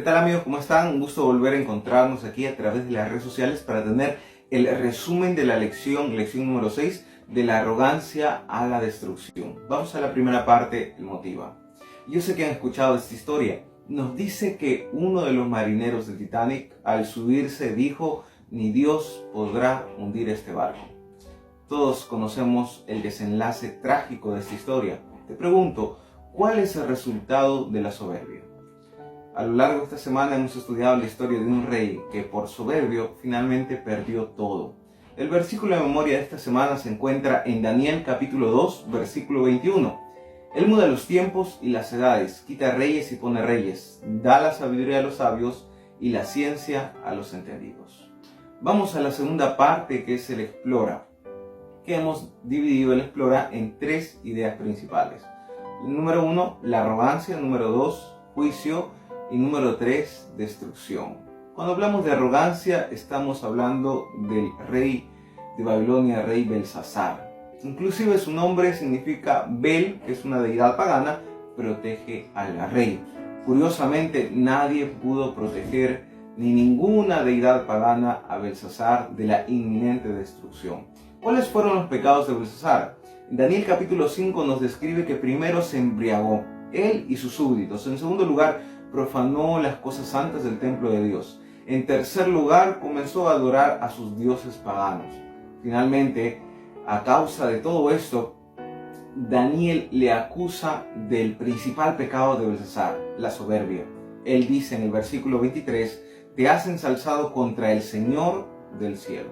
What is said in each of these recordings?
¿Qué tal amigos? ¿Cómo están? Un gusto volver a encontrarnos aquí a través de las redes sociales para tener el resumen de la lección número 6, de la arrogancia a la destrucción. Vamos a la primera parte, el motiva. Yo sé que han escuchado esta historia. Nos dice que uno de los marineros del Titanic al subirse dijo: ni Dios podrá hundir este barco. Todos conocemos el desenlace trágico de esta historia. Te pregunto, ¿cuál es el resultado de la soberbia? A lo largo de esta semana hemos estudiado la historia de un rey que por soberbio finalmente perdió todo. El versículo de memoria de esta semana se encuentra en Daniel capítulo 2, versículo 21. Él muda los tiempos y las edades, quita reyes y pone reyes, da la sabiduría a los sabios y la ciencia a los entendidos. Vamos a la segunda parte, que es el explora, que hemos dividido el explora en tres ideas principales. Número 1, la arrogancia. Número 2, juicio. Y número 3, destrucción. Cuando hablamos de arrogancia, estamos hablando del rey de Babilonia, el rey Belsasar. Inclusive su nombre significa Bel, que es una deidad pagana, protege al rey. Curiosamente, nadie pudo proteger, ni ninguna deidad pagana, a Belsasar de la inminente destrucción. ¿Cuáles fueron los pecados de Belsasar? En Daniel capítulo 5 nos describe que primero se embriagó, él y sus súbditos. En segundo lugar, profanó las cosas santas del templo de Dios. En tercer lugar, comenzó a adorar a sus dioses paganos. Finalmente, a causa de todo esto, Daniel le acusa del principal pecado de Belsasar, la soberbia. Él dice en el versículo 23, te has ensalzado contra el Señor del cielo.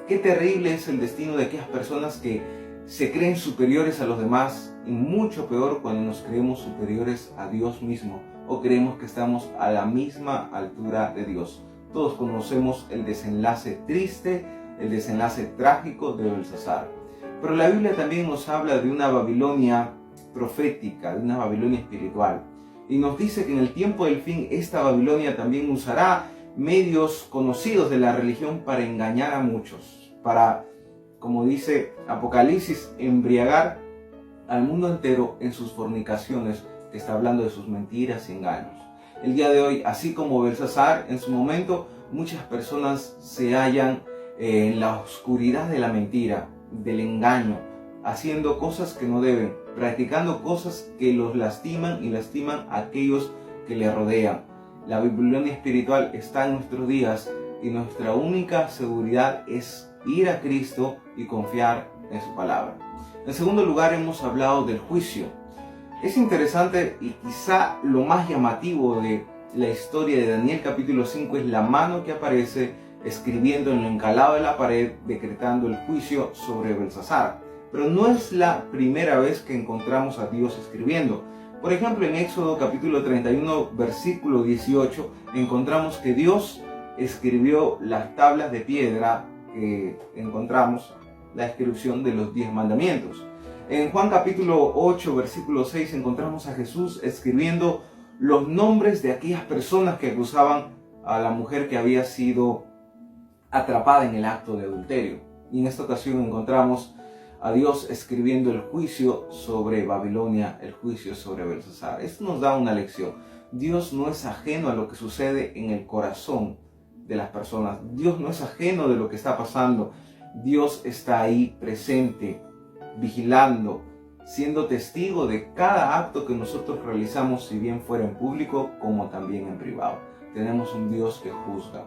Qué terrible es el destino de aquellas personas que se creen superiores a los demás, y mucho peor cuando nos creemos superiores a Dios mismo, o creemos que estamos a la misma altura de Dios. Todos conocemos el desenlace triste, el desenlace trágico de Belsasar. Pero la Biblia también nos habla de una Babilonia profética, de una Babilonia espiritual. Y nos dice que en el tiempo del fin esta Babilonia también usará medios conocidos de la religión para engañar a muchos, para, como dice Apocalipsis, embriagar al mundo entero en sus fornicaciones, que está hablando de sus mentiras y engaños. El día de hoy, así como Belsasar, en su momento, muchas personas se hallan en la oscuridad de la mentira, del engaño, haciendo cosas que no deben, practicando cosas que los lastiman y lastiman a aquellos que le rodean. La Babilonia espiritual está en nuestros días y nuestra única seguridad es ir a Cristo y confiar en su palabra. En segundo lugar, hemos hablado del juicio. Es interesante y quizá lo más llamativo de la historia de Daniel capítulo 5 es la mano que aparece escribiendo en lo encalado de la pared, decretando el juicio sobre Belsasar. Pero no es la primera vez que encontramos a Dios escribiendo. Por ejemplo, en Éxodo capítulo 31, versículo 18, encontramos que Dios escribió las tablas de piedra que encontramos la inscripción de los 10 mandamientos. En Juan capítulo 8, versículo 6, encontramos a Jesús escribiendo los nombres de aquellas personas que acusaban a la mujer que había sido atrapada en el acto de adulterio. Y en esta ocasión encontramos a Dios escribiendo el juicio sobre Babilonia, el juicio sobre Belsasar. Esto nos da una lección. Dios no es ajeno a lo que sucede en el corazón de las personas. Dios no es ajeno de lo que está pasando. Dios está ahí presente, vigilando, siendo testigo de cada acto que nosotros realizamos, si bien fuera en público como también en privado. Tenemos un Dios que juzga.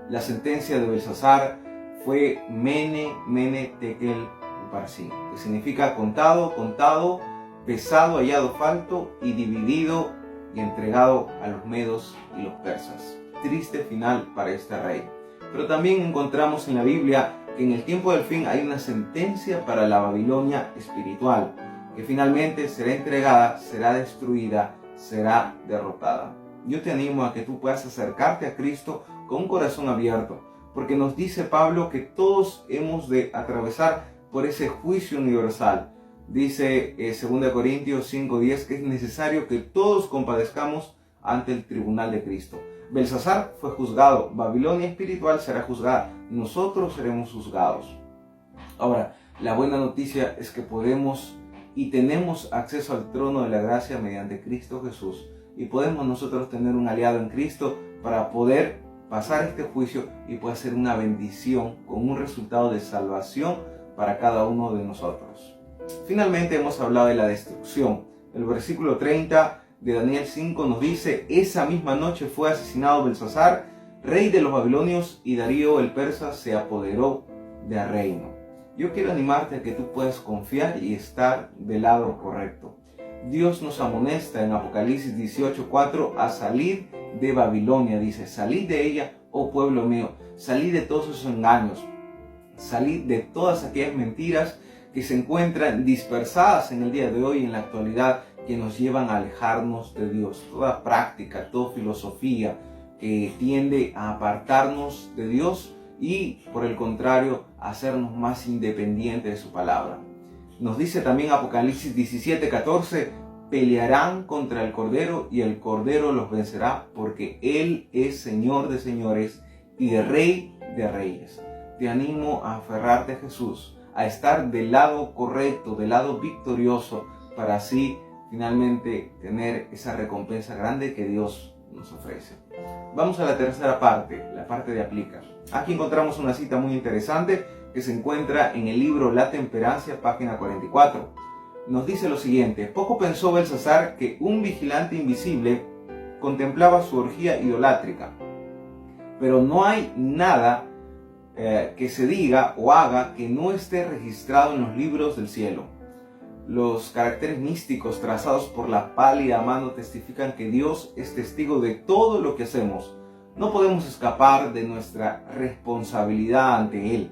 La sentencia de Belsasar fue Mene, Mene, Tekel, Uparsin, que significa contado, contado, pesado, hallado falto y dividido y entregado a los medos y los persas. Triste final para este rey. Pero también encontramos en la Biblia que en el tiempo del fin hay una sentencia para la Babilonia espiritual, que finalmente será entregada, será destruida, será derrotada. Yo te animo a que tú puedas acercarte a Cristo con un corazón abierto, porque nos dice Pablo que todos hemos de atravesar por ese juicio universal. Dice 2 Corintios 5:10 que es necesario que todos compadezcamos ante el tribunal de Cristo. Belsasar fue juzgado, Babilonia espiritual será juzgada, nosotros seremos juzgados. Ahora, la buena noticia es que podemos y tenemos acceso al trono de la gracia mediante Cristo Jesús, y podemos nosotros tener un aliado en Cristo para poder pasar este juicio y puede ser una bendición con un resultado de salvación para cada uno de nosotros. Finalmente hemos hablado de la destrucción. El versículo 30 de Daniel 5 nos dice: esa misma noche fue asesinado Belsasar, rey de los babilonios, y Darío el persa se apoderó del reino. Yo quiero animarte a que tú puedas confiar y estar del lado correcto. Dios nos amonesta en Apocalipsis 18:4 a salir de Babilonia. Dice: salid de ella, oh pueblo mío, salid de todos esos engaños, salid de todas aquellas mentiras que se encuentran dispersadas en el día de hoy, en la actualidad, que nos llevan a alejarnos de Dios. Toda práctica, toda filosofía que tiende a apartarnos de Dios y, por el contrario, a hacernos más independientes de su palabra. Nos dice también Apocalipsis 17:14: pelearán contra el Cordero y el Cordero los vencerá, porque Él es Señor de señores y Rey de reyes. Te animo a aferrarte a Jesús, a estar del lado correcto, del lado victorioso, para así finalmente tener esa recompensa grande que Dios nos ofrece. Vamos a la tercera parte, la parte de aplicar. Aquí encontramos una cita muy interesante que se encuentra en el libro La Temperancia, página 44. Nos dice lo siguiente: poco pensó Belsasar que un vigilante invisible contemplaba su orgía idolátrica, pero no hay nada que se diga o haga que no esté registrado en los libros del cielo. Los caracteres místicos trazados por la pálida mano testifican que Dios es testigo de todo lo que hacemos. No podemos escapar de nuestra responsabilidad ante Él.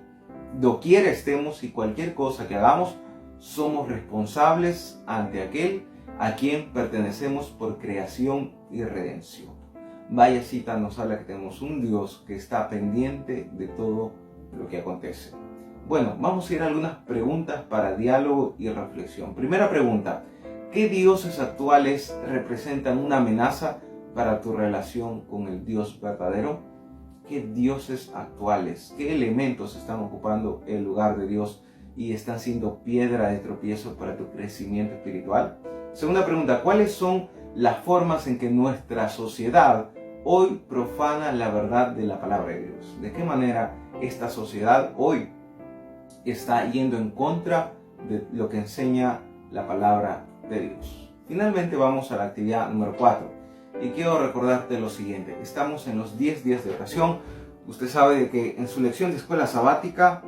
Doquiera estemos y cualquier cosa que hagamos, somos responsables ante aquel a quien pertenecemos por creación y redención. Vaya cita nos habla que tenemos un Dios que está pendiente de todo lo que acontece. Bueno, vamos a ir a algunas preguntas para diálogo y reflexión. Primera pregunta: ¿qué dioses actuales representan una amenaza para tu relación con el Dios verdadero? ¿Qué dioses actuales, qué elementos están ocupando el lugar de Dios y están siendo piedra de tropiezo para tu crecimiento espiritual? Segunda pregunta: ¿cuáles son las formas en que nuestra sociedad hoy profana la verdad de la palabra de Dios? ¿De qué manera esta sociedad hoy está yendo en contra de lo que enseña la palabra de Dios? Finalmente vamos a la actividad número 4 y quiero recordarte lo siguiente: estamos en los 10 días de oración. Usted sabe de que en su lección de escuela sabática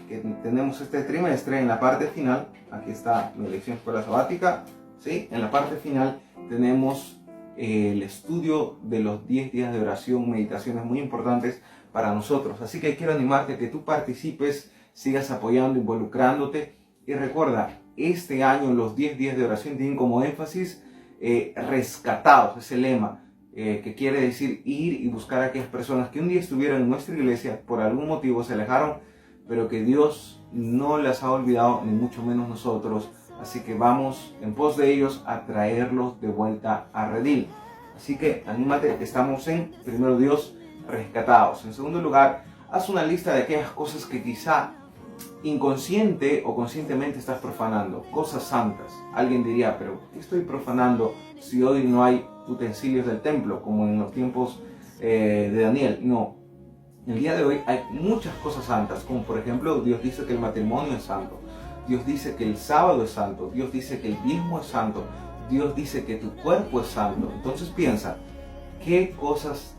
que tenemos este trimestre, en la parte final, aquí está mi lección de escuela sabática, ¿sí? En la parte final tenemos el estudio de los 10 días de oración, meditaciones muy importantes para nosotros. Así que quiero animarte a que tú participes, sigas apoyando, involucrándote. Y recuerda, este año los 10 días de oración tienen como énfasis rescatados, es el lema, que quiere decir ir y buscar a aquellas personas que un día estuvieron en nuestra iglesia, por algún motivo se alejaron, pero que Dios no las ha olvidado, ni mucho menos nosotros. Así que vamos en pos de ellos a traerlos de vuelta a redil. Así que anímate, estamos en, primero Dios, rescatados. En segundo lugar, haz una lista de aquellas cosas que quizá inconsciente o conscientemente estás profanando, cosas santas. Alguien diría: pero ¿qué estoy profanando si hoy no hay utensilios del templo como en los tiempos de Daniel? No, el día de hoy hay muchas cosas santas, como por ejemplo Dios dice que el matrimonio es santo, Dios dice que el sábado es santo, Dios dice que el diezmo es santo, Dios dice que tu cuerpo es santo. Entonces piensa, ¿qué cosas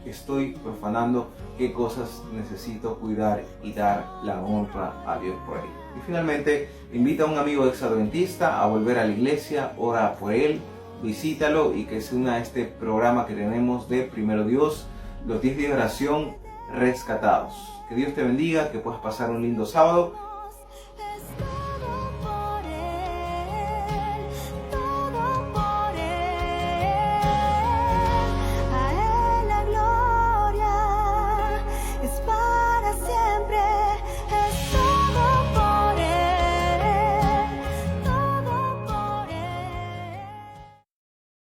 estoy profanando? ¿Qué cosas necesito cuidar y dar la honra a Dios por ello? Y finalmente, invita a un amigo exadventista a volver a la iglesia, ora por él, visítalo y que se una a este programa que tenemos de Primero Dios, los 10 días de oración rescatados. Que Dios te bendiga, que puedas pasar un lindo sábado